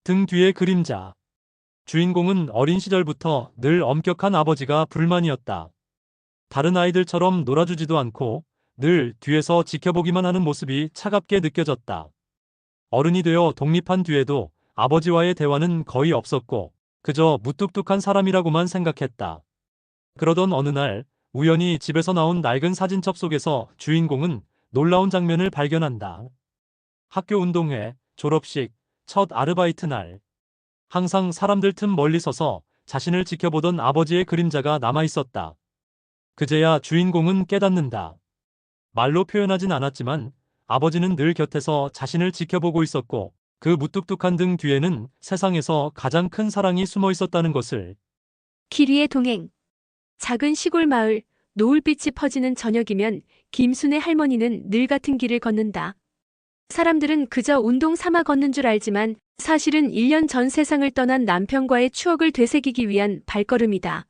등 뒤의 그림자. 주인공은 어린 시절부터 늘 엄격한 아버지가 불만이었다. 다른 아이들처럼 놀아주지도 않고 늘 뒤에서 지켜보기만 하는 모습이 차갑게 느껴졌다. 어른이 되어 독립한 뒤에도 아버지와의 대화는 거의 없었고 그저 무뚝뚝한 사람이라고만 생각했다. 그러던 어느 날 우연히 집에서 나온 낡은 사진첩 속에서 주인공은 놀라운 장면을 발견한다. 학교 운동회, 졸업식, 첫 아르바이트 날. 항상 사람들 틈 멀리 서서 자신을 지켜보던 아버지의 그림자가 남아 있었다. 그제야 주인공은 깨닫는다. 말로 표현하진 않았지만 아버지는 늘 곁에서 자신을 지켜보고 있었고 그 무뚝뚝한 등 뒤에는 세상에서 가장 큰 사랑이 숨어 있었다는 것을. 길 위의 동행. 작은 시골 마을, 노을빛이 퍼지는 저녁이면 김순의 할머니는 늘 같은 길을 걷는다. 사람들은 그저 운동 삼아 걷는 줄 알지만 사실은 1년 전 세상을 떠난 남편과의 추억을 되새기기 위한 발걸음이다.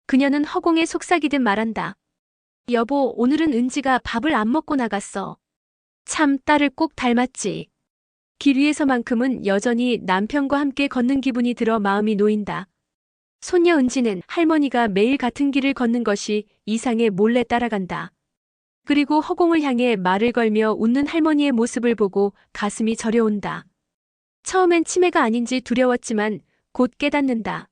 그녀는 허공에 속삭이듯 말한다. 여보, 오늘은 은지가 밥을 안 먹고 나갔어. 참 딸을 꼭 닮았지. 길 위에서만큼은 여전히 남편과 함께 걷는 기분이 들어 마음이 놓인다. 손녀 은지는 할머니가 매일 같은 길을 걷는 것이 이상해 몰래 따라간다. 그리고 허공을 향해 말을 걸며 웃는 할머니의 모습을 보고 가슴이 저려온다. 처음엔 치매가 아닌지 두려웠지만 곧 깨닫는다.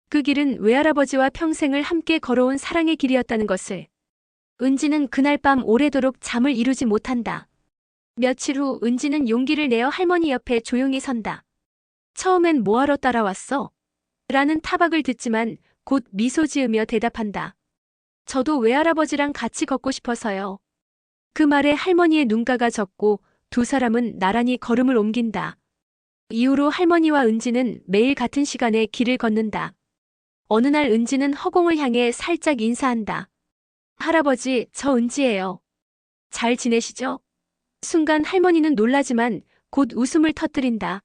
그 길은 외할아버지와 평생을 함께 걸어온 사랑의 길이었다는 것을. 은지는 그날 밤 오래도록 잠을 이루지 못한다. 며칠 후 은지는 용기를 내어 할머니 옆에 조용히 선다. 처음엔 뭐하러 따라왔어? 라는 타박을 듣지만 곧 미소 지으며 대답한다. 저도 외할아버지랑 같이 걷고 싶어서요. 그 말에 할머니의 눈가가 젖고 두 사람은 나란히 걸음을 옮긴다. 이후로 할머니와 은지는 매일 같은 시간에 길을 걷는다. 어느 날 은지는 허공을 향해 살짝 인사한다. 할아버지, 저 은지예요. 잘 지내시죠? 순간 할머니는 놀라지만 곧 웃음을 터뜨린다.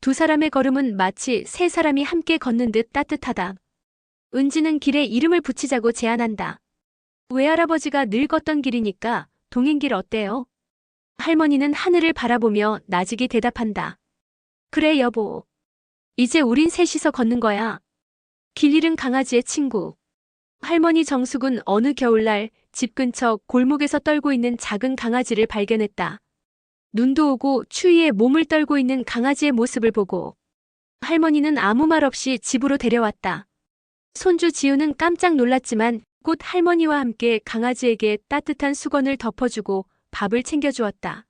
두 사람의 걸음은 마치 세 사람이 함께 걷는 듯 따뜻하다. 은지는 길에 이름을 붙이자고 제안한다. 외할아버지가 늘 걷던 길이니까 동행길 어때요? 할머니는 하늘을 바라보며 나직이 대답한다. 그래 여보. 이제 우린 셋이서 걷는 거야. 길 잃은 강아지의 친구. 할머니 정숙은 어느 겨울날 집 근처 골목에서 떨고 있는 작은 강아지를 발견했다. 눈도 오고 추위에 몸을 떨고 있는 강아지의 모습을 보고 할머니는 아무 말 없이 집으로 데려왔다. 손주 지우는 깜짝 놀랐지만 곧 할머니와 함께 강아지에게 따뜻한 수건을 덮어주고 밥을 챙겨주었다.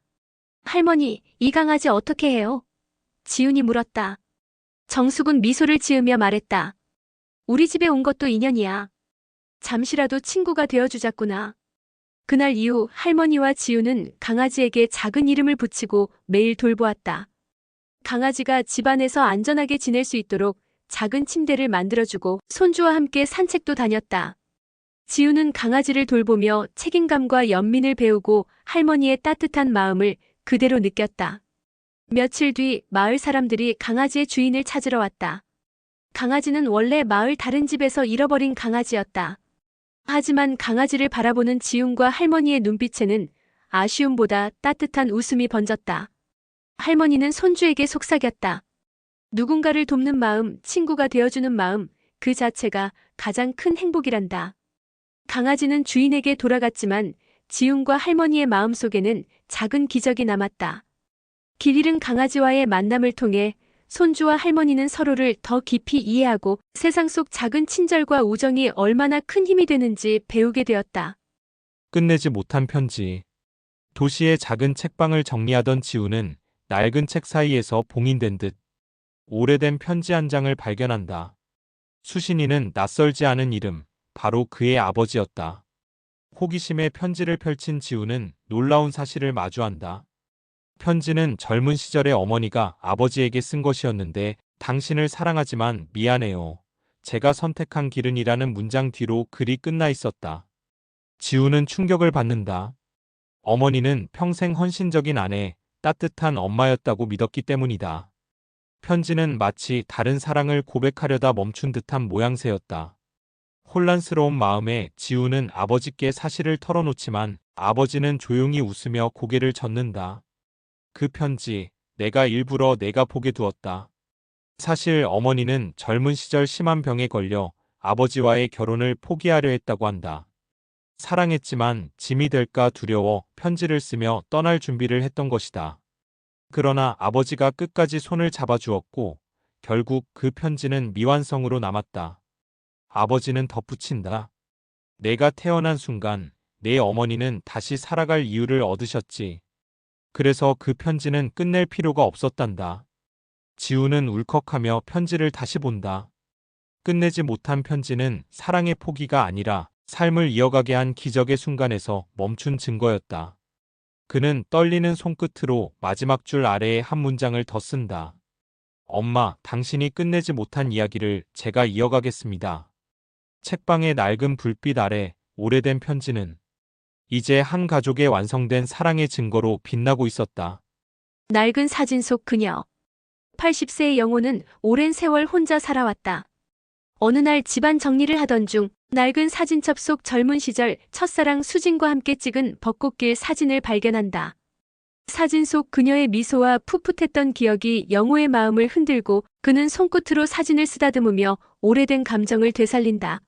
할머니, 이 강아지 어떻게 해요? 지훈이 물었다. 정숙은 미소를 지으며 말했다. 우리 집에 온 것도 인연이야. 잠시라도 친구가 되어주자꾸나. 그날 이후 할머니와 지우는 강아지에게 작은 이름을 붙이고 매일 돌보았다. 강아지가 집안에서 안전하게 지낼 수 있도록 작은 침대를 만들어주고 손주와 함께 산책도 다녔다. 지우는 강아지를 돌보며 책임감과 연민을 배우고 할머니의 따뜻한 마음을 그대로 느꼈다. 며칠 뒤 마을 사람들이 강아지의 주인을 찾으러 왔다. 강아지는 원래 마을 다른 집에서 잃어버린 강아지였다. 하지만 강아지를 바라보는 지훈과 할머니의 눈빛에는 아쉬움보다 따뜻한 웃음이 번졌다. 할머니는 손주에게 속삭였다. 누군가를 돕는 마음, 친구가 되어주는 마음, 그 자체가 가장 큰 행복이란다. 강아지는 주인에게 돌아갔지만 지훈과 할머니의 마음속에는 작은 기적이 남았다. 길 잃은 강아지와의 만남을 통해 손주와 할머니는 서로를 더 깊이 이해하고 세상 속 작은 친절과 우정이 얼마나 큰 힘이 되는지 배우게 되었다. 끝내지 못한 편지. 도시의 작은 책방을 정리하던 지우는 낡은 책 사이에서 봉인된 듯 오래된 편지 한 장을 발견한다. 수신이는 낯설지 않은 이름, 바로 그의 아버지였다. 호기심에 편지를 펼친 지우는 놀라운 사실을 마주한다. 편지는 젊은 시절의 어머니가 아버지에게 쓴 것이었는데 당신을 사랑하지만 미안해요. 제가 선택한 길은이라는 문장 뒤로 글이 끝나 있었다. 지우는 충격을 받는다. 어머니는 평생 헌신적인 아내, 따뜻한 엄마였다고 믿었기 때문이다. 편지는 마치 다른 사랑을 고백하려다 멈춘 듯한 모양새였다. 혼란스러운 마음에 지우는 아버지께 사실을 털어놓지만 아버지는 조용히 웃으며 고개를 젓는다. 그 편지, 내가 보게 두었다. 사실 어머니는 젊은 시절 심한 병에 걸려 아버지와의 결혼을 포기하려 했다고 한다. 사랑했지만 짐이 될까 두려워 편지를 쓰며 떠날 준비를 했던 것이다. 그러나 아버지가 끝까지 손을 잡아주었고 결국 그 편지는 미완성으로 남았다. 아버지는 덧붙인다. 내가 태어난 순간 내 어머니는 다시 살아갈 이유를 얻으셨지. 그래서 그 편지는 끝낼 필요가 없었단다. 지우는 울컥하며 편지를 다시 본다. 끝내지 못한 편지는 사랑의 포기가 아니라 삶을 이어가게 한 기적의 순간에서 멈춘 증거였다. 그는 떨리는 손끝으로 마지막 줄 아래에 한 문장을 더 쓴다. 엄마, 당신이 끝내지 못한 이야기를 제가 이어가겠습니다. 책방의 낡은 불빛 아래 오래된 편지는 이제 한 가족의 완성된 사랑의 증거로 빛나고 있었다. 낡은 사진 속 그녀. 80세의 영호는 오랜 세월 혼자 살아왔다. 어느 날 집안 정리를 하던 중 낡은 사진첩 속 젊은 시절 첫사랑 수진과 함께 찍은 벚꽃길 사진을 발견한다. 사진 속 그녀의 미소와 풋풋했던 기억이 영호의 마음을 흔들고 그는 손끝으로 사진을 쓰다듬으며 오래된 감정을 되살린다.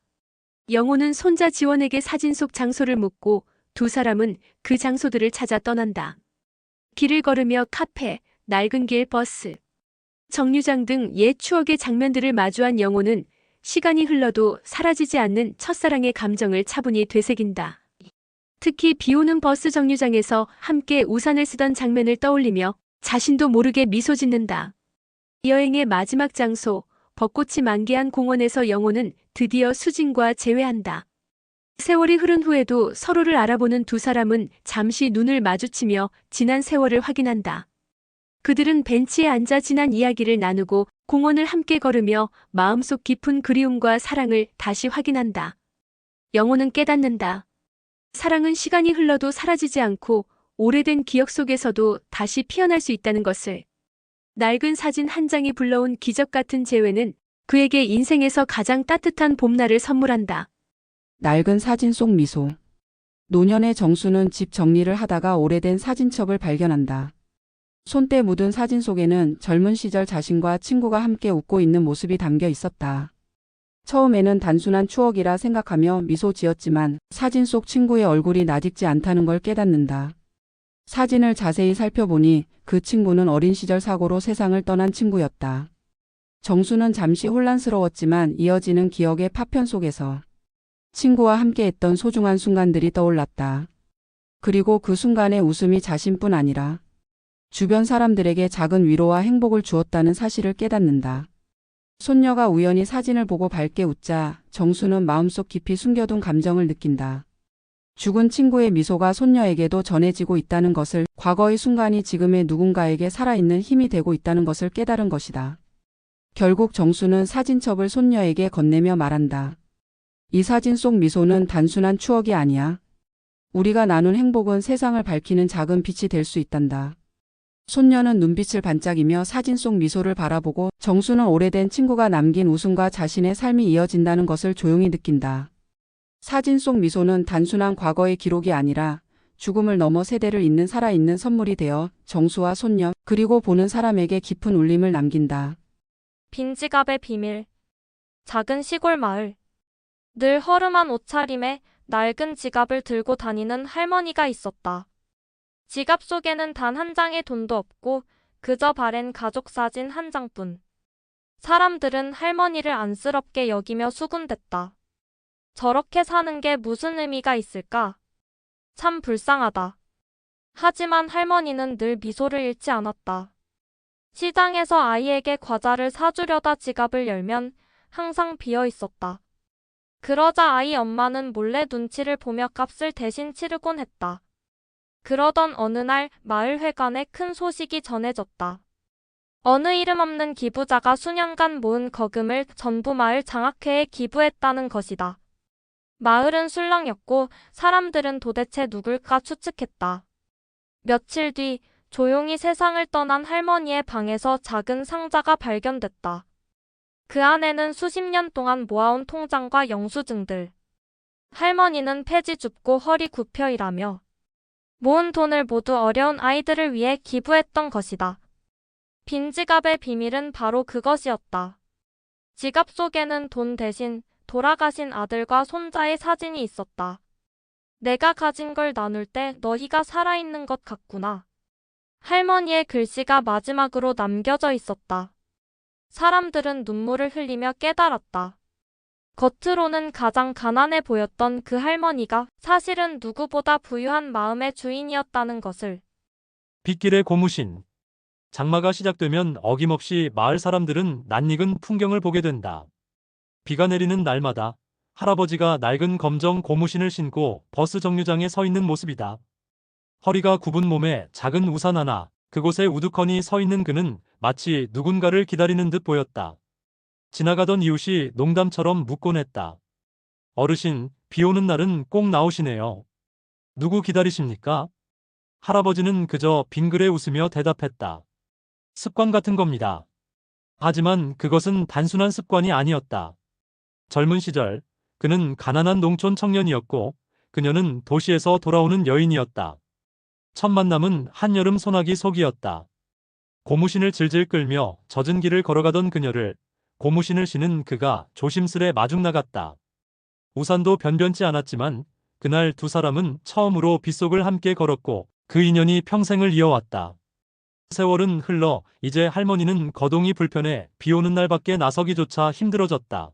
영호는 손자 지원에게 사진 속 장소를 묻고 두 사람은 그 장소들을 찾아 떠난다. 길을 걸으며 카페, 낡은 길, 버스, 정류장 등 옛 추억의 장면들을 마주한 영호는 시간이 흘러도 사라지지 않는 첫사랑의 감정을 차분히 되새긴다. 특히 비오는 버스 정류장에서 함께 우산을 쓰던 장면을 떠올리며 자신도 모르게 미소 짓는다. 여행의 마지막 장소, 벚꽃이 만개한 공원에서 영호는 드디어 수진과 재회한다. 세월이 흐른 후에도 서로를 알아보는 두 사람은 잠시 눈을 마주치며 지난 세월을 확인한다. 그들은 벤치에 앉아 지난 이야기를 나누고 공원을 함께 걸으며 마음속 깊은 그리움과 사랑을 다시 확인한다. 영호는 깨닫는다. 사랑은 시간이 흘러도 사라지지 않고 오래된 기억 속에서도 다시 피어날 수 있다는 것을. 낡은 사진 한 장이 불러온 기적 같은 재회는 그에게 인생에서 가장 따뜻한 봄날을 선물한다. 낡은 사진 속 미소. 노년의 정수는 집 정리를 하다가 오래된 사진첩을 발견한다. 손때 묻은 사진 속에는 젊은 시절 자신과 친구가 함께 웃고 있는 모습이 담겨 있었다. 처음에는 단순한 추억이라 생각하며 미소 지었지만 사진 속 친구의 얼굴이 낯익지 않다는 걸 깨닫는다. 사진을 자세히 살펴보니 그 친구는 어린 시절 사고로 세상을 떠난 친구였다. 정수는 잠시 혼란스러웠지만 이어지는 기억의 파편 속에서 친구와 함께했던 소중한 순간들이 떠올랐다. 그리고 그 순간의 웃음이 자신뿐 아니라 주변 사람들에게 작은 위로와 행복을 주었다는 사실을 깨닫는다. 손녀가 우연히 사진을 보고 밝게 웃자 정수는 마음속 깊이 숨겨둔 감정을 느낀다. 죽은 친구의 미소가 손녀에게도 전해지고 있다는 것을, 과거의 순간이 지금의 누군가에게 살아있는 힘이 되고 있다는 것을 깨달은 것이다. 결국 정수는 사진첩을 손녀에게 건네며 말한다. 이 사진 속 미소는 단순한 추억이 아니야. 우리가 나눈 행복은 세상을 밝히는 작은 빛이 될 수 있단다. 손녀는 눈빛을 반짝이며 사진 속 미소를 바라보고 정수는 오래된 친구가 남긴 웃음과 자신의 삶이 이어진다는 것을 조용히 느낀다. 사진 속 미소는 단순한 과거의 기록이 아니라 죽음을 넘어 세대를 잇는 살아있는 선물이 되어 정수와 손녀 그리고 보는 사람에게 깊은 울림을 남긴다. 빈 지갑의 비밀. 작은 시골 마을. 늘 허름한 옷차림에 낡은 지갑을 들고 다니는 할머니가 있었다. 지갑 속에는 단 한 장의 돈도 없고 그저 바랜 가족 사진 한 장뿐. 사람들은 할머니를 안쓰럽게 여기며 수군댔다. 저렇게 사는 게 무슨 의미가 있을까? 참 불쌍하다. 하지만 할머니는 늘 미소를 잃지 않았다. 시장에서 아이에게 과자를 사주려다 지갑을 열면 항상 비어 있었다. 그러자 아이 엄마는 몰래 눈치를 보며 값을 대신 치르곤 했다. 그러던 어느 날 마을 회관에 큰 소식이 전해졌다. 어느 이름 없는 기부자가 수년간 모은 거금을 전부 마을 장학회에 기부했다는 것이다. 마을은 술렁였고 사람들은 도대체 누굴까 추측했다. 며칠 뒤 조용히 세상을 떠난 할머니의 방에서 작은 상자가 발견됐다. 그 안에는 수십 년 동안 모아온 통장과 영수증들. 할머니는 폐지 줍고 허리 굽혀 일하며 모은 돈을 모두 어려운 아이들을 위해 기부했던 것이다. 빈 지갑의 비밀은 바로 그것이었다. 지갑 속에는 돈 대신 돌아가신 아들과 손자의 사진이 있었다. 내가 가진 걸 나눌 때 너희가 살아있는 것 같구나. 할머니의 글씨가 마지막으로 남겨져 있었다. 사람들은 눈물을 흘리며 깨달았다. 겉으로는 가장 가난해 보였던 그 할머니가 사실은 누구보다 부유한 마음의 주인이었다는 것을. 빗길의 고무신. 장마가 시작되면 어김없이 마을 사람들은 낯익은 풍경을 보게 된다. 비가 내리는 날마다 할아버지가 낡은 검정 고무신을 신고 버스 정류장에 서 있는 모습이다. 허리가 굽은 몸에 작은 우산 하나, 그곳에 우두커니 서 있는 그는 마치 누군가를 기다리는 듯 보였다. 지나가던 이웃이 농담처럼 묻곤 했다. 어르신, 비 오는 날은 꼭 나오시네요. 누구 기다리십니까? 할아버지는 그저 빙그레 웃으며 대답했다. 습관 같은 겁니다. 하지만 그것은 단순한 습관이 아니었다. 젊은 시절, 그는 가난한 농촌 청년이었고, 그녀는 도시에서 돌아오는 여인이었다. 첫 만남은 한여름 소나기 속이었다. 고무신을 질질 끌며 젖은 길을 걸어가던 그녀를 고무신을 신은 그가 조심스레 마중 나갔다. 우산도 변변치 않았지만 그날 두 사람은 처음으로 빗속을 함께 걸었고 그 인연이 평생을 이어왔다. 세월은 흘러 이제 할머니는 거동이 불편해 비 오는 날 밖에 나서기조차 힘들어졌다.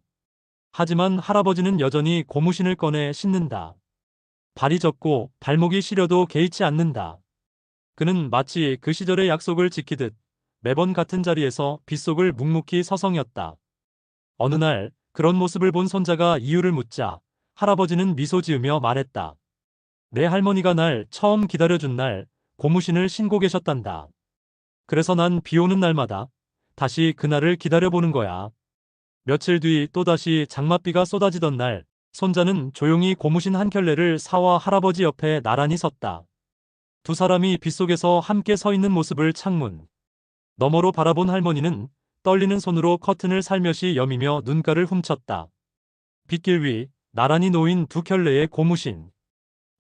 하지만 할아버지는 여전히 고무신을 꺼내 신는다. 발이 젖고 발목이 시려도 개의치 않는다. 그는 마치 그 시절의 약속을 지키듯 매번 같은 자리에서 빗속을 묵묵히 서성였다. 어느 날 그런 모습을 본 손자가 이유를 묻자 할아버지는 미소 지으며 말했다. 내 할머니가 날 처음 기다려준 날 고무신을 신고 계셨단다. 그래서 난 비 오는 날마다 다시 그날을 기다려보는 거야. 며칠 뒤 또다시 장맛비가 쏟아지던 날 손자는 조용히 고무신 한 켤레를 사와 할아버지 옆에 나란히 섰다. 두 사람이 빗속에서 함께 서 있는 모습을 창문 너머로 바라본 할머니는 떨리는 손으로 커튼을 살며시 여미며 눈가를 훔쳤다. 빗길 위 나란히 놓인 두 켤레의 고무신.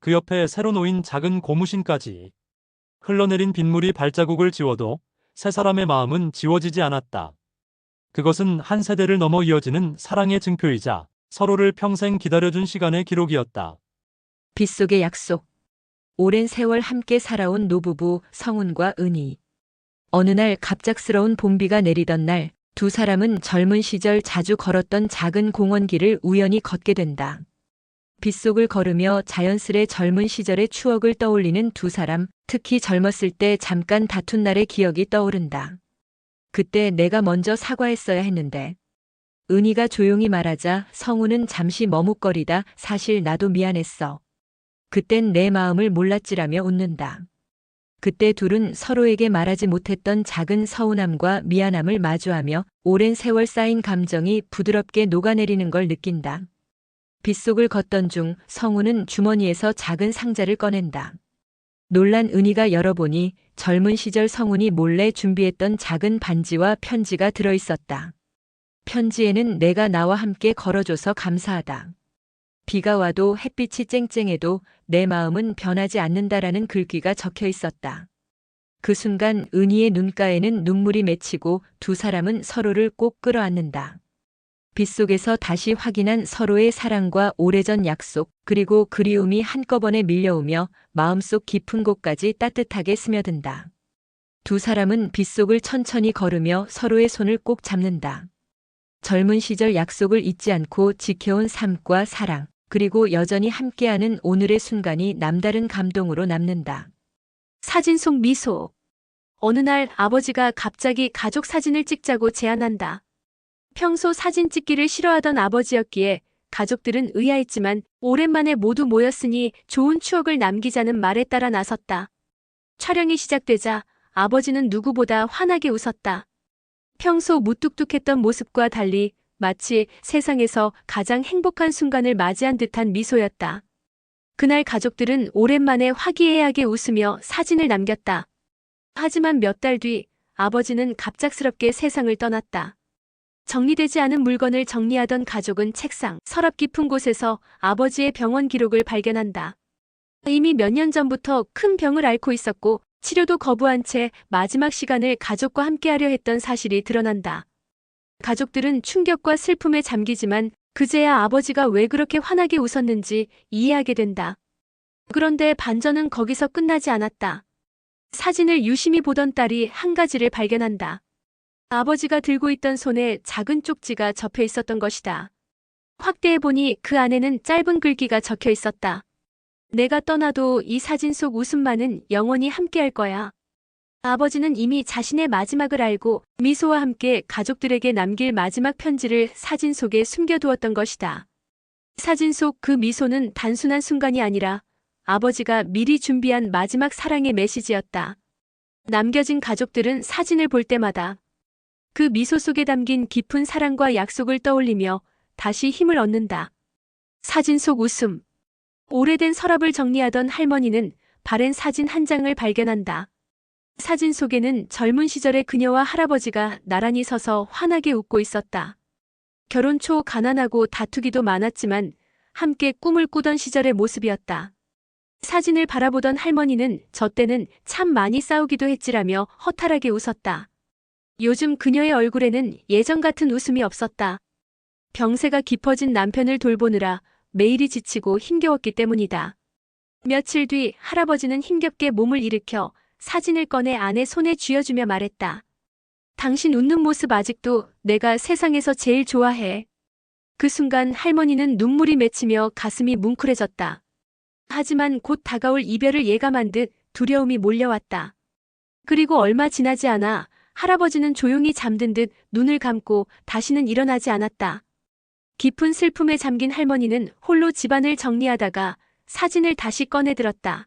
그 옆에 새로 놓인 작은 고무신까지. 흘러내린 빗물이 발자국을 지워도 세 사람의 마음은 지워지지 않았다. 그것은 한 세대를 넘어 이어지는 사랑의 증표이자 서로를 평생 기다려준 시간의 기록이었다. 빗속의 약속. 오랜 세월 함께 살아온 노부부 성훈과 은희. 어느 날 갑작스러운 봄비가 내리던 날, 두 사람은 젊은 시절 자주 걸었던 작은 공원길을 우연히 걷게 된다. 빗속을 걸으며 자연스레 젊은 시절의 추억을 떠올리는 두 사람, 특히 젊었을 때 잠깐 다툰 날의 기억이 떠오른다. 그때 내가 먼저 사과했어야 했는데. 은희가 조용히 말하자 성우는 잠시 머뭇거리다 사실 나도 미안했어. 그땐 내 마음을 몰랐지라며 웃는다. 그때 둘은 서로에게 말하지 못했던 작은 서운함과 미안함을 마주하며 오랜 세월 쌓인 감정이 부드럽게 녹아내리는 걸 느낀다. 빗속을 걷던 중 성우는 주머니에서 작은 상자를 꺼낸다. 놀란 은희가 열어보니 젊은 시절 성훈이 몰래 준비했던 작은 반지와 편지가 들어있었다. 편지에는 내가 나와 함께 걸어줘서 감사하다. 비가 와도 햇빛이 쨍쨍해도 내 마음은 변하지 않는다라는 글귀가 적혀 있었다. 그 순간 은희의 눈가에는 눈물이 맺히고 두 사람은 서로를 꼭 끌어안는다. 빗속에서 다시 확인한 서로의 사랑과 오래전 약속, 그리고 그리움이 한꺼번에 밀려오며 마음속 깊은 곳까지 따뜻하게 스며든다. 두 사람은 빗속을 천천히 걸으며 서로의 손을 꼭 잡는다. 젊은 시절 약속을 잊지 않고 지켜온 삶과 사랑, 그리고 여전히 함께하는 오늘의 순간이 남다른 감동으로 남는다. 사진 속 미소. 어느 날 아버지가 갑자기 가족 사진을 찍자고 제안한다. 평소 사진 찍기를 싫어하던 아버지였기에 가족들은 의아했지만 오랜만에 모두 모였으니 좋은 추억을 남기자는 말에 따라 나섰다. 촬영이 시작되자 아버지는 누구보다 환하게 웃었다. 평소 무뚝뚝했던 모습과 달리 마치 세상에서 가장 행복한 순간을 맞이한 듯한 미소였다. 그날 가족들은 오랜만에 화기애애하게 웃으며 사진을 남겼다. 하지만 몇 달 뒤 아버지는 갑작스럽게 세상을 떠났다. 정리되지 않은 물건을 정리하던 가족은 책상, 서랍 깊은 곳에서 아버지의 병원 기록을 발견한다. 이미 몇 년 전부터 큰 병을 앓고 있었고 치료도 거부한 채 마지막 시간을 가족과 함께하려 했던 사실이 드러난다. 가족들은 충격과 슬픔에 잠기지만 그제야 아버지가 왜 그렇게 환하게 웃었는지 이해하게 된다. 그런데 반전은 거기서 끝나지 않았다. 사진을 유심히 보던 딸이 한 가지를 발견한다. 아버지가 들고 있던 손에 작은 쪽지가 접혀 있었던 것이다. 확대해보니 그 안에는 짧은 글귀가 적혀 있었다. 내가 떠나도 이 사진 속 웃음만은 영원히 함께할 거야. 아버지는 이미 자신의 마지막을 알고 미소와 함께 가족들에게 남길 마지막 편지를 사진 속에 숨겨두었던 것이다. 사진 속 그 미소는 단순한 순간이 아니라 아버지가 미리 준비한 마지막 사랑의 메시지였다. 남겨진 가족들은 사진을 볼 때마다 그 미소 속에 담긴 깊은 사랑과 약속을 떠올리며 다시 힘을 얻는다. 사진 속 웃음. 오래된 서랍을 정리하던 할머니는 바랜 사진 한 장을 발견한다. 사진 속에는 젊은 시절의 그녀와 할아버지가 나란히 서서 환하게 웃고 있었다. 결혼 초 가난하고 다투기도 많았지만 함께 꿈을 꾸던 시절의 모습이었다. 사진을 바라보던 할머니는 저 때는 참 많이 싸우기도 했지라며 허탈하게 웃었다. 요즘 그녀의 얼굴에는 예전 같은 웃음이 없었다. 병세가 깊어진 남편을 돌보느라 매일이 지치고 힘겨웠기 때문이다. 며칠 뒤 할아버지는 힘겹게 몸을 일으켜 사진을 꺼내 아내 손에 쥐어주며 말했다. 당신 웃는 모습 아직도 내가 세상에서 제일 좋아해. 그 순간 할머니는 눈물이 맺히며 가슴이 뭉클해졌다. 하지만 곧 다가올 이별을 예감한 듯 두려움이 몰려왔다. 그리고 얼마 지나지 않아 할아버지는 조용히 잠든 듯 눈을 감고 다시는 일어나지 않았다. 깊은 슬픔에 잠긴 할머니는 홀로 집안을 정리하다가 사진을 다시 꺼내들었다.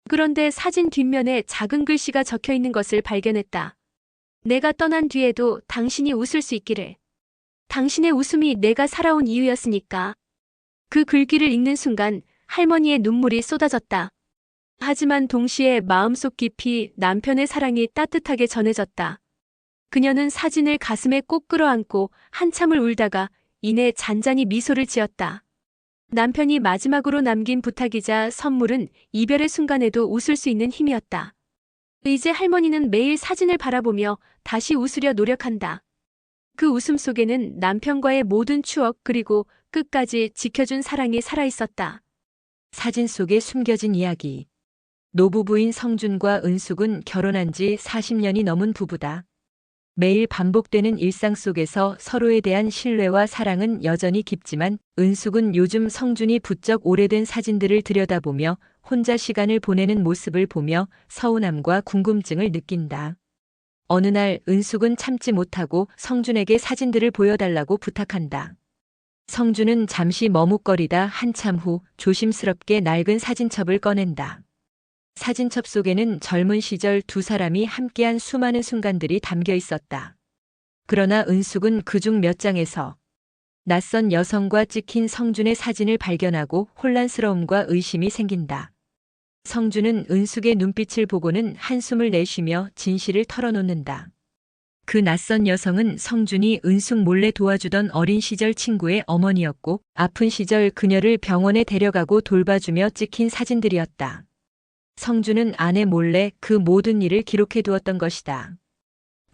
그런데 사진 뒷면에 작은 글씨가 적혀 있는 것을 발견했다. 내가 떠난 뒤에도 당신이 웃을 수 있기를. 당신의 웃음이 내가 살아온 이유였으니까. 그 글귀를 읽는 순간 할머니의 눈물이 쏟아졌다. 하지만 동시에 마음속 깊이 남편의 사랑이 따뜻하게 전해졌다. 그녀는 사진을 가슴에 꼭 끌어안고 한참을 울다가 이내 잔잔히 미소를 지었다. 남편이 마지막으로 남긴 부탁이자 선물은 이별의 순간에도 웃을 수 있는 힘이었다. 이제 할머니는 매일 사진을 바라보며 다시 웃으려 노력한다. 그 웃음 속에는 남편과의 모든 추억 그리고 끝까지 지켜준 사랑이 살아있었다. 사진 속에 숨겨진 이야기. 노부부인 성준과 은숙은 결혼한 지 40년이 넘은 부부다. 매일 반복되는 일상 속에서 서로에 대한 신뢰와 사랑은 여전히 깊지만 은숙은 요즘 성준이 부쩍 오래된 사진들을 들여다보며 혼자 시간을 보내는 모습을 보며 서운함과 궁금증을 느낀다. 어느 날 은숙은 참지 못하고 성준에게 사진들을 보여달라고 부탁한다. 성준은 잠시 머뭇거리다 한참 후 조심스럽게 낡은 사진첩을 꺼낸다. 사진첩 속에는 젊은 시절 두 사람이 함께한 수많은 순간들이 담겨 있었다. 그러나 은숙은 그중 몇 장에서 낯선 여성과 찍힌 성준의 사진을 발견하고 혼란스러움과 의심이 생긴다. 성준은 은숙의 눈빛을 보고는 한숨을 내쉬며 진실을 털어놓는다. 그 낯선 여성은 성준이 은숙 몰래 도와주던 어린 시절 친구의 어머니였고 아픈 시절 그녀를 병원에 데려가고 돌봐주며 찍힌 사진들이었다. 성준은 아내 몰래 그 모든 일을 기록해 두었던 것이다.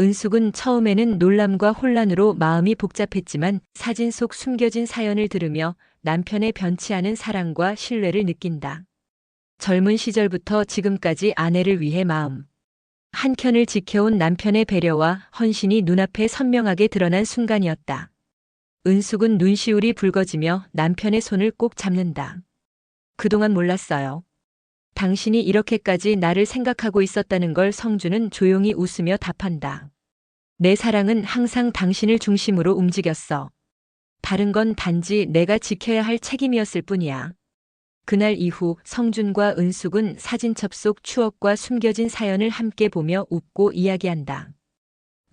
은숙은 처음에는 놀람과 혼란으로 마음이 복잡했지만 사진 속 숨겨진 사연을 들으며 남편의 변치 않은 사랑과 신뢰를 느낀다. 젊은 시절부터 지금까지 아내를 위해 마음 한켠을 지켜온 남편의 배려와 헌신이 눈앞에 선명하게 드러난 순간이었다. 은숙은 눈시울이 붉어지며 남편의 손을 꼭 잡는다. 그동안 몰랐어요. 당신이 이렇게까지 나를 생각하고 있었다는 걸. 성준은 조용히 웃으며 답한다. 내 사랑은 항상 당신을 중심으로 움직였어. 다른 건 단지 내가 지켜야 할 책임이었을 뿐이야. 그날 이후 성준과 은숙은 사진첩 속 추억과 숨겨진 사연을 함께 보며 웃고 이야기한다.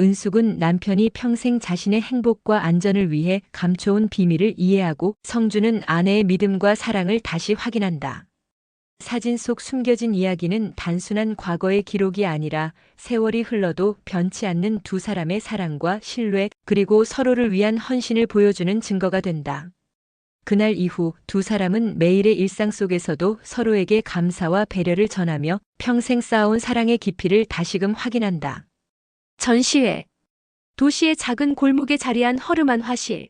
은숙은 남편이 평생 자신의 행복과 안전을 위해 감춰온 비밀을 이해하고 성준은 아내의 믿음과 사랑을 다시 확인한다. 사진 속 숨겨진 이야기는 단순한 과거의 기록이 아니라 세월이 흘러도 변치 않는 두 사람의 사랑과 신뢰 그리고 서로를 위한 헌신을 보여주는 증거가 된다. 그날 이후 두 사람은 매일의 일상 속에서도 서로에게 감사와 배려를 전하며 평생 쌓아온 사랑의 깊이를 다시금 확인한다. 전시회. 도시의 작은 골목에 자리한 허름한 화실.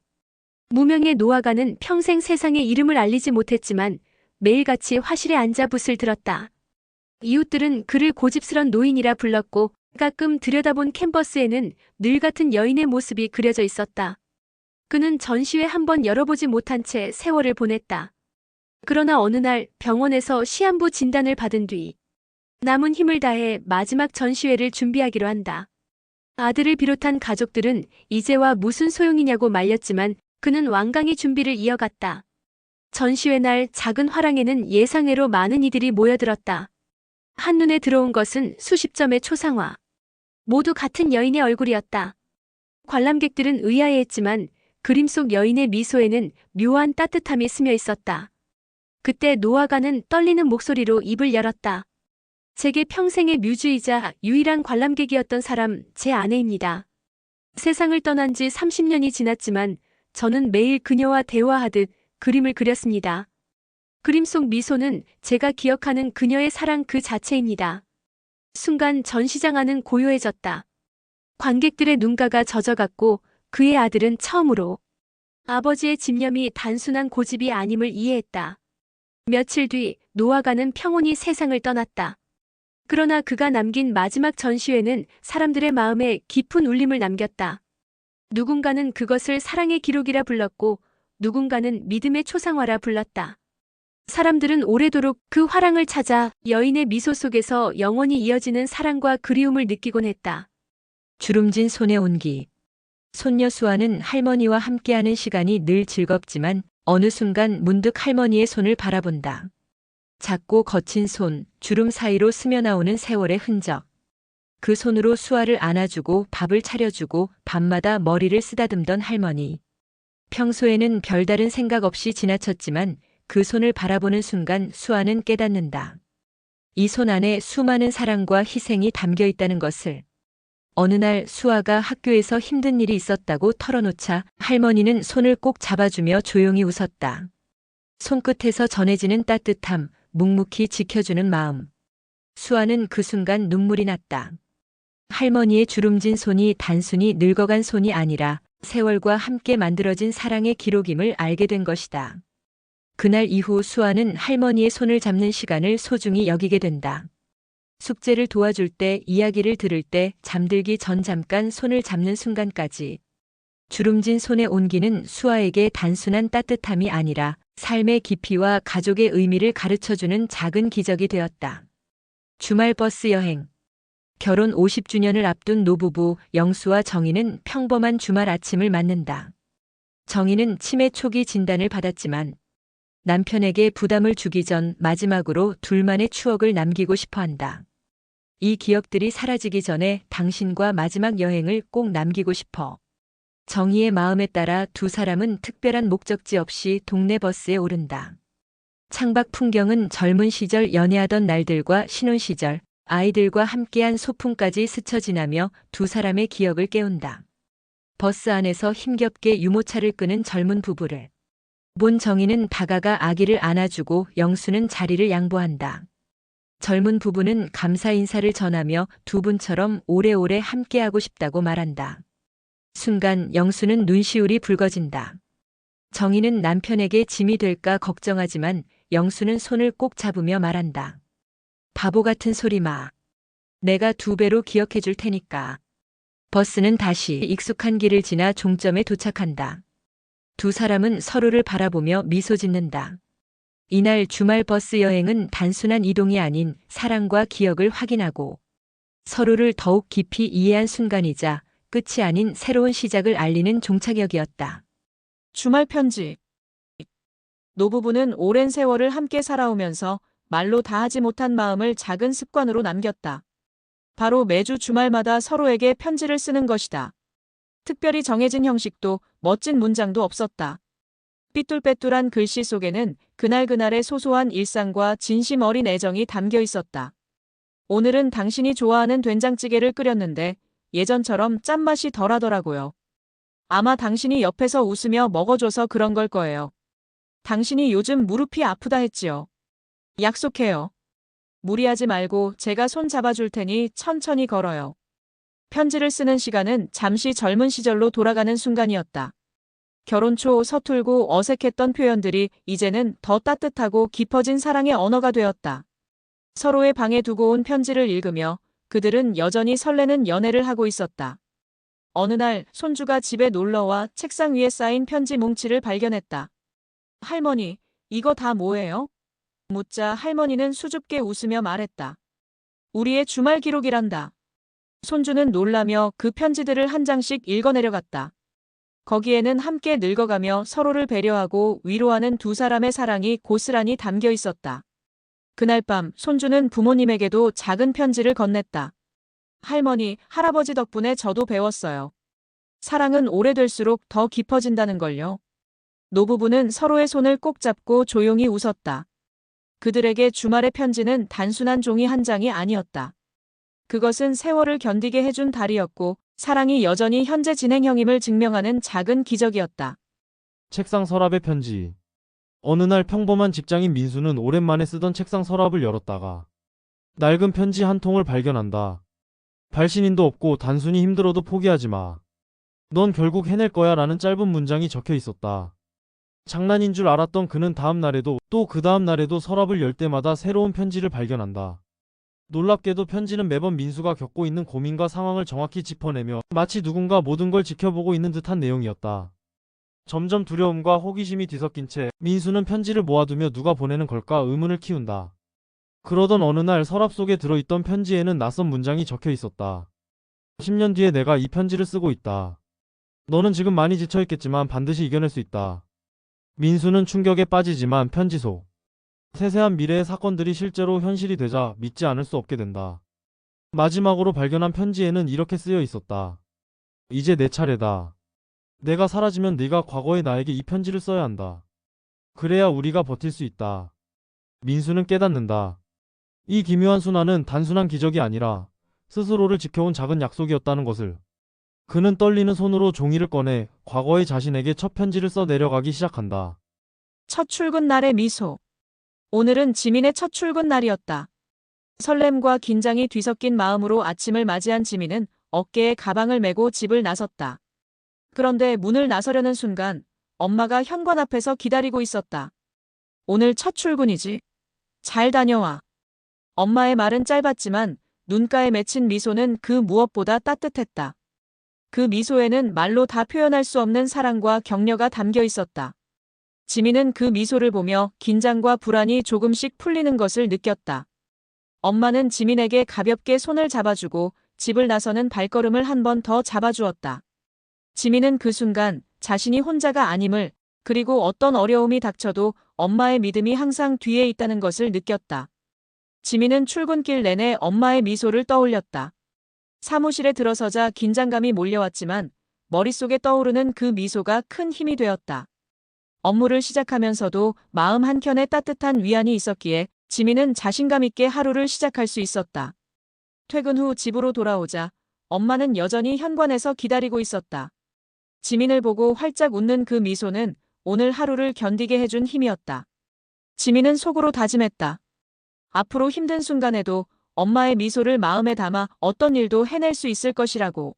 무명의 노아가는 평생 세상에 이름을 알리지 못했지만 매일같이 화실에 앉아 붓을 들었다. 이웃들은 그를 고집스런 노인이라 불렀고 가끔 들여다본 캔버스에는 늘 같은 여인의 모습이 그려져 있었다. 그는 전시회 한 번 열어보지 못한 채 세월을 보냈다. 그러나 어느 날 병원에서 시한부 진단을 받은 뒤 남은 힘을 다해 마지막 전시회를 준비하기로 한다. 아들을 비롯한 가족들은 이제와 무슨 소용이냐고 말렸지만 그는 완강히 준비를 이어갔다. 전시회 날 작은 화랑에는 예상외로 많은 이들이 모여들었다. 한눈에 들어온 것은 수십 점의 초상화. 모두 같은 여인의 얼굴이었다. 관람객들은 의아해했지만 그림 속 여인의 미소에는 묘한 따뜻함이 스며 있었다. 그때 노아가는 떨리는 목소리로 입을 열었다. 제게 평생의 뮤즈이자 유일한 관람객이었던 사람, 제 아내입니다. 세상을 떠난 지 30년이 지났지만 저는 매일 그녀와 대화하듯 그림을 그렸습니다. 그림 속 미소는 제가 기억하는 그녀의 사랑 그 자체입니다. 순간 전시장 안은 고요해졌다. 관객들의 눈가가 젖어갔고 그의 아들은 처음으로 아버지의 집념이 단순한 고집이 아님을 이해했다. 며칠 뒤 노아가는 평온히 세상을 떠났다. 그러나 그가 남긴 마지막 전시회는 사람들의 마음에 깊은 울림을 남겼다. 누군가는 그것을 사랑의 기록이라 불렀고 누군가는 믿음의 초상화라 불렀다. 사람들은 오래도록 그 화랑을 찾아 여인의 미소 속에서 영원히 이어지는 사랑과 그리움을 느끼곤 했다. 주름진 손의 온기. 손녀 수아는 할머니와 함께하는 시간이 늘 즐겁지만 어느 순간 문득 할머니의 손을 바라본다. 작고 거친 손, 주름 사이로 스며나오는 세월의 흔적. 그 손으로 수아를 안아주고 밥을 차려주고 밤마다 머리를 쓰다듬던 할머니. 평소에는 별다른 생각 없이 지나쳤지만 그 손을 바라보는 순간 수아는 깨닫는다. 이 손 안에 수많은 사랑과 희생이 담겨 있다는 것을. 어느 날 수아가 학교에서 힘든 일이 있었다고 털어놓자 할머니는 손을 꼭 잡아주며 조용히 웃었다. 손끝에서 전해지는 따뜻함, 묵묵히 지켜주는 마음. 수아는 그 순간 눈물이 났다. 할머니의 주름진 손이 단순히 늙어간 손이 아니라 세월과 함께 만들어진 사랑의 기록임을 알게 된 것이다. 그날 이후 수아는 할머니의 손을 잡는 시간을 소중히 여기게 된다. 숙제를 도와줄 때, 이야기를 들을 때, 잠들기 전 잠깐 손을 잡는 순간까지. 주름진 손의 온기는 수아에게 단순한 따뜻함이 아니라 삶의 깊이와 가족의 의미를 가르쳐주는 작은 기적이 되었다. 주말 버스 여행. 결혼 50주년을 앞둔 노부부 영수와 정희는 평범한 주말 아침을 맞는다. 정희는 치매 초기 진단을 받았지만 남편에게 부담을 주기 전 마지막으로 둘만의 추억을 남기고 싶어 한다. 이 기억들이 사라지기 전에 당신과 마지막 여행을 꼭 남기고 싶어. 정희의 마음에 따라 두 사람은 특별한 목적지 없이 동네 버스에 오른다. 창밖 풍경은 젊은 시절 연애하던 날들과 신혼 시절, 아이들과 함께한 소풍까지 스쳐 지나며 두 사람의 기억을 깨운다. 버스 안에서 힘겹게 유모차를 끄는 젊은 부부를 본 정희는 다가가 아기를 안아주고 영수는 자리를 양보한다. 젊은 부부는 감사 인사를 전하며 두 분처럼 오래오래 함께하고 싶다고 말한다. 순간 영수는 눈시울이 붉어진다. 정희는 남편에게 짐이 될까 걱정하지만 영수는 손을 꼭 잡으며 말한다. 바보 같은 소리 마. 내가 2배로 기억해 줄 테니까. 버스는 다시 익숙한 길을 지나 종점에 도착한다. 두 사람은 서로를 바라보며 미소 짓는다. 이날 주말 버스 여행은 단순한 이동이 아닌 사랑과 기억을 확인하고 서로를 더욱 깊이 이해한 순간이자 끝이 아닌 새로운 시작을 알리는 종착역이었다. 주말 편지. 노부부는 오랜 세월을 함께 살아오면서 말로 다하지 못한 마음을 작은 습관으로 남겼다. 바로 매주 주말마다 서로에게 편지를 쓰는 것이다. 특별히 정해진 형식도 멋진 문장도 없었다. 삐뚤빼뚤한 글씨 속에는 그날그날의 소소한 일상과 진심 어린 애정이 담겨 있었다. 오늘은 당신이 좋아하는 된장찌개를 끓였는데 예전처럼 짠맛이 덜하더라고요. 아마 당신이 옆에서 웃으며 먹어줘서 그런 걸 거예요. 당신이 요즘 무릎이 아프다 했지요. 약속해요. 무리하지 말고 제가 손 잡아줄 테니 천천히 걸어요. 편지를 쓰는 시간은 잠시 젊은 시절로 돌아가는 순간이었다. 결혼 초 서툴고 어색했던 표현들이 이제는 더 따뜻하고 깊어진 사랑의 언어가 되었다. 서로의 방에 두고 온 편지를 읽으며 그들은 여전히 설레는 연애를 하고 있었다. 어느 날 손주가 집에 놀러와 책상 위에 쌓인 편지 뭉치를 발견했다. 할머니, 이거 다 뭐예요? 묻자 할머니는 수줍게 웃으며 말했다. 우리의 주말 기록이란다. 손주는 놀라며 그 편지들을 한 장씩 읽어내려갔다. 거기에는 함께 늙어가며 서로를 배려하고 위로하는 두 사람의 사랑이 고스란히 담겨 있었다. 그날 밤 손주는 부모님에게도 작은 편지를 건넸다. 할머니, 할아버지 덕분에 저도 배웠어요. 사랑은 오래될수록 더 깊어진다는 걸요. 노부부는 서로의 손을 꼭 잡고 조용히 웃었다. 그들에게 주말의 편지는 단순한 종이 한 장이 아니었다. 그것은 세월을 견디게 해준 달이었고 사랑이 여전히 현재 진행형임을 증명하는 작은 기적이었다. 책상 서랍의 편지. 어느 날 평범한 직장인 민수는 오랜만에 쓰던 책상 서랍을 열었다가 낡은 편지 한 통을 발견한다. 발신인도 없고 단순히 힘들어도 포기하지 마. 넌 결국 해낼 거야 라는 짧은 문장이 적혀 있었다. 장난인 줄 알았던 그는 다음 날에도 또 그 다음 날에도 서랍을 열 때마다 새로운 편지를 발견한다. 놀랍게도 편지는 매번 민수가 겪고 있는 고민과 상황을 정확히 짚어내며 마치 누군가 모든 걸 지켜보고 있는 듯한 내용이었다. 점점 두려움과 호기심이 뒤섞인 채 민수는 편지를 모아두며 누가 보내는 걸까 의문을 키운다. 그러던 어느 날 서랍 속에 들어있던 편지에는 낯선 문장이 적혀 있었다. 10년 뒤에 내가 이 편지를 쓰고 있다. 너는 지금 많이 지쳐있겠지만 반드시 이겨낼 수 있다. 민수는 충격에 빠지지만 편지 속 세세한 미래의 사건들이 실제로 현실이 되자 믿지 않을 수 없게 된다. 마지막으로 발견한 편지에는 이렇게 쓰여 있었다. 이제 내 차례다. 내가 사라지면 네가 과거의 나에게 이 편지를 써야 한다. 그래야 우리가 버틸 수 있다. 민수는 깨닫는다. 이 기묘한 순환은 단순한 기적이 아니라 스스로를 지켜온 작은 약속이었다는 것을. 그는 떨리는 손으로 종이를 꺼내 과거의 자신에게 첫 편지를 써 내려가기 시작한다. 첫 출근 날의 미소. 오늘은 지민의 첫 출근 날이었다. 설렘과 긴장이 뒤섞인 마음으로 아침을 맞이한 지민은 어깨에 가방을 메고 집을 나섰다. 그런데 문을 나서려는 순간 엄마가 현관 앞에서 기다리고 있었다. 오늘 첫 출근이지? 잘 다녀와. 엄마의 말은 짧았지만 눈가에 맺힌 미소는 그 무엇보다 따뜻했다. 그 미소에는 말로 다 표현할 수 없는 사랑과 격려가 담겨 있었다. 지민은 그 미소를 보며 긴장과 불안이 조금씩 풀리는 것을 느꼈다. 엄마는 지민에게 가볍게 손을 잡아주고 집을 나서는 발걸음을 한 번 더 잡아주었다. 지민은 그 순간 자신이 혼자가 아님을, 그리고 어떤 어려움이 닥쳐도 엄마의 믿음이 항상 뒤에 있다는 것을 느꼈다. 지민은 출근길 내내 엄마의 미소를 떠올렸다. 사무실에 들어서자 긴장감이 몰려왔지만 머릿속에 떠오르는 그 미소가 큰 힘이 되었다. 업무를 시작하면서도 마음 한켠에 따뜻한 위안이 있었기에 지민은 자신감 있게 하루를 시작할 수 있었다. 퇴근 후 집으로 돌아오자 엄마는 여전히 현관에서 기다리고 있었다. 지민을 보고 활짝 웃는 그 미소는 오늘 하루를 견디게 해준 힘이었다. 지민은 속으로 다짐했다. 앞으로 힘든 순간에도 엄마의 미소를 마음에 담아 어떤 일도 해낼 수 있을 것이라고.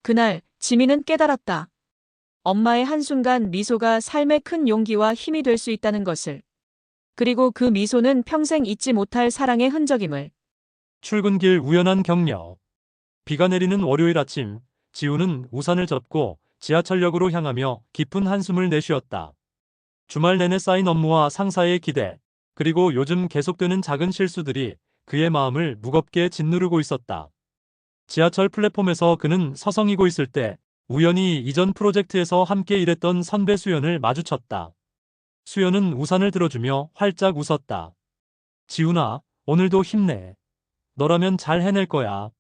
그날 지민은 깨달았다. 엄마의 한순간 미소가 삶의 큰 용기와 힘이 될 수 있다는 것을. 그리고 그 미소는 평생 잊지 못할 사랑의 흔적임을. 출근길 우연한 격려. 비가 내리는 월요일 아침, 지우는 우산을 접고 지하철역으로 향하며 깊은 한숨을 내쉬었다. 주말 내내 쌓인 업무와 상사의 기대, 그리고 요즘 계속되는 작은 실수들이 그의 마음을 무겁게 짓누르고 있었다. 지하철 플랫폼에서 그는 서성이고 있을 때 우연히 이전 프로젝트에서 함께 일했던 선배 수연을 마주쳤다. 수연은 우산을 들어주며 활짝 웃었다. 지훈아, 오늘도 힘내. 너라면 잘 해낼 거야.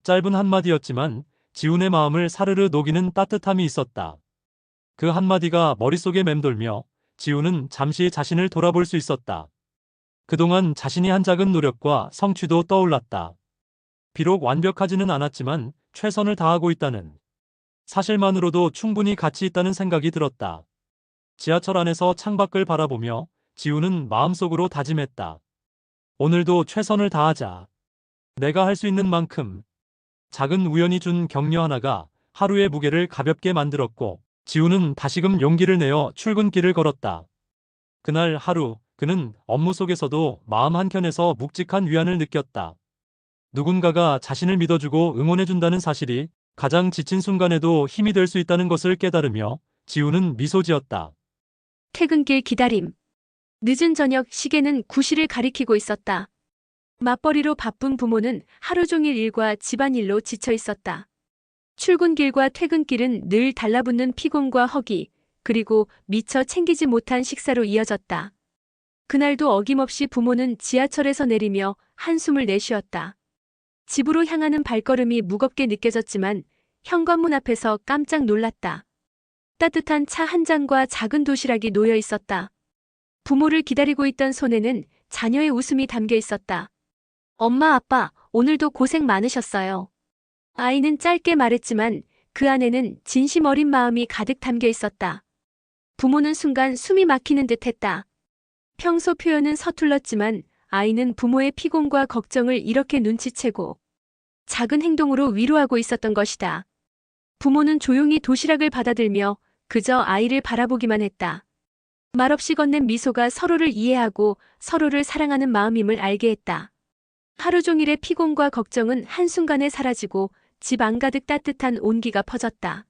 짧은 한마디였지만 지훈의 마음을 사르르 녹이는 따뜻함이 있었다. 그 한마디가 머릿속에 맴돌며 지훈은 잠시 자신을 돌아볼 수 있었다. 그동안 자신이 한 작은 노력과 성취도 떠올랐다. 비록 완벽하지는 않았지만 최선을 다하고 있다는 사실만으로도 충분히 가치 있다는 생각이 들었다. 지하철 안에서 창밖을 바라보며 지우는 마음속으로 다짐했다. 오늘도 최선을 다하자. 내가 할 수 있는 만큼. 작은 우연이 준 격려 하나가 하루의 무게를 가볍게 만들었고 지우는 다시금 용기를 내어 출근길을 걸었다. 그날 하루 그는 업무 속에서도 마음 한켠에서 묵직한 위안을 느꼈다. 누군가가 자신을 믿어주고 응원해준다는 사실이 가장 지친 순간에도 힘이 될 수 있다는 것을 깨달으며 지우는 미소 지었다. 퇴근길 기다림. 늦은 저녁 시계는 9시를 가리키고 있었다. 맞벌이로 바쁜 부모는 하루 종일 일과 집안일로 지쳐 있었다. 출근길과 퇴근길은 늘 달라붙는 피곤과 허기, 그리고 미처 챙기지 못한 식사로 이어졌다. 그날도 어김없이 부모는 지하철에서 내리며 한숨을 내쉬었다. 집으로 향하는 발걸음이 무겁게 느껴졌지만 현관문 앞에서 깜짝 놀랐다. 따뜻한 차 한 잔과 작은 도시락이 놓여 있었다. 부모를 기다리고 있던 손에는 자녀의 웃음이 담겨 있었다. 엄마, 아빠, 오늘도 고생 많으셨어요. 아이는 짧게 말했지만 그 안에는 진심 어린 마음이 가득 담겨 있었다. 부모는 순간 숨이 막히는 듯 했다. 평소 표현은 서툴렀지만 아이는 부모의 피곤과 걱정을 이렇게 눈치채고 작은 행동으로 위로하고 있었던 것이다. 부모는 조용히 도시락을 받아들며 그저 아이를 바라보기만 했다. 말없이 건넨 미소가 서로를 이해하고 서로를 사랑하는 마음임을 알게 했다. 하루 종일의 피곤과 걱정은 한순간에 사라지고 집 안가득 따뜻한 온기가 퍼졌다.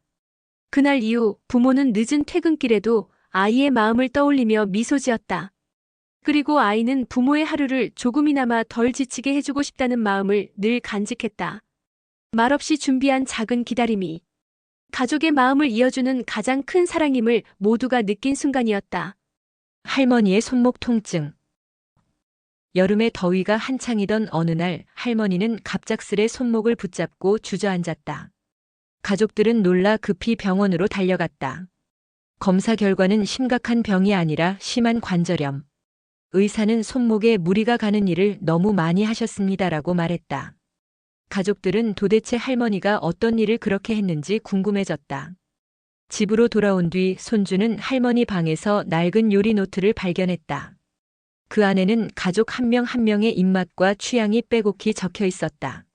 그날 이후 부모는 늦은 퇴근길에도 아이의 마음을 떠올리며 미소 지었다. 그리고 아이는 부모의 하루를 조금이나마 덜 지치게 해주고 싶다는 마음을 늘 간직했다. 말없이 준비한 작은 기다림이 가족의 마음을 이어주는 가장 큰 사랑임을 모두가 느낀 순간이었다. 할머니의 손목 통증. 여름의 더위가 한창이던 어느 날 할머니는 갑작스레 손목을 붙잡고 주저앉았다. 가족들은 놀라 급히 병원으로 달려갔다. 검사 결과는 심각한 병이 아니라 심한 관절염. 의사는 손목에 무리가 가는 일을 너무 많이 하셨습니다라고 말했다. 가족들은 도대체 할머니가 어떤 일을 그렇게 했는지 궁금해졌다. 집으로 돌아온 뒤 손주는 할머니 방에서 낡은 요리 노트를 발견했다. 그 안에는 가족 한 명 한 명의 입맛과 취향이 빼곡히 적혀 있었다.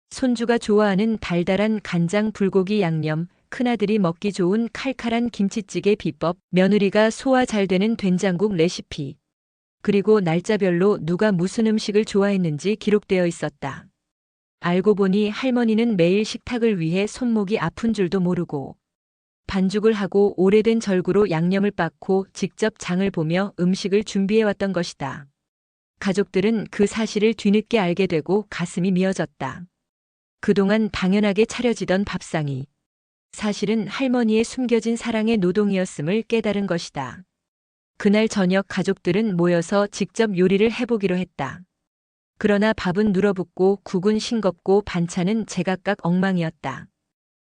손주가 좋아하는 달달한 간장 불고기 양념, 큰아들이 먹기 좋은 칼칼한 김치찌개 비법, 며느리가 소화 잘 되는 된장국 레시피, 그리고 날짜별로 누가 무슨 음식을 좋아했는지 기록되어 있었다. 알고 보니 할머니는 매일 식탁을 위해 손목이 아픈 줄도 모르고 반죽을 하고 오래된 절구로 양념을 빻고 직접 장을 보며 음식을 준비해왔던 것이다. 가족들은 그 사실을 뒤늦게 알게 되고 가슴이 미어졌다. 그동안 당연하게 차려지던 밥상이 사실은 할머니의 숨겨진 사랑의 노동이었음을 깨달은 것이다. 그날 저녁 가족들은 모여서 직접 요리를 해보기로 했다. 그러나 밥은 눌어붙고 국은 싱겁고 반찬은 제각각 엉망이었다.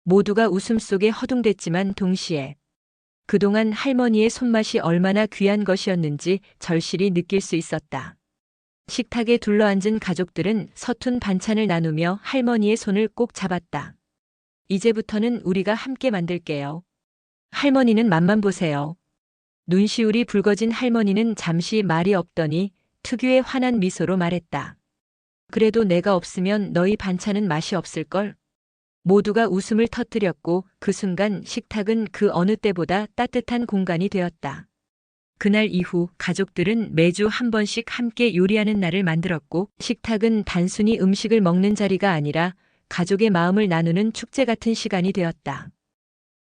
모두가 웃음 속에 허둥댔지만 동시에 그동안 할머니의 손맛이 얼마나 귀한 것이었는지 절실히 느낄 수 있었다. 식탁에 둘러앉은 가족들은 서툰 반찬을 나누며 할머니의 손을 꼭 잡았다. 이제부터는 우리가 함께 만들게요. 할머니는 맛만 보세요. 눈시울이 붉어진 할머니는 잠시 말이 없더니 특유의 환한 미소로 말했다. 그래도 내가 없으면 너희 반찬은 맛이 없을걸? 모두가 웃음을 터뜨렸고 그 순간 식탁은 그 어느 때보다 따뜻한 공간이 되었다. 그날 이후 가족들은 매주 한 번씩 함께 요리하는 날을 만들었고 식탁은 단순히 음식을 먹는 자리가 아니라 가족의 마음을 나누는 축제 같은 시간이 되었다.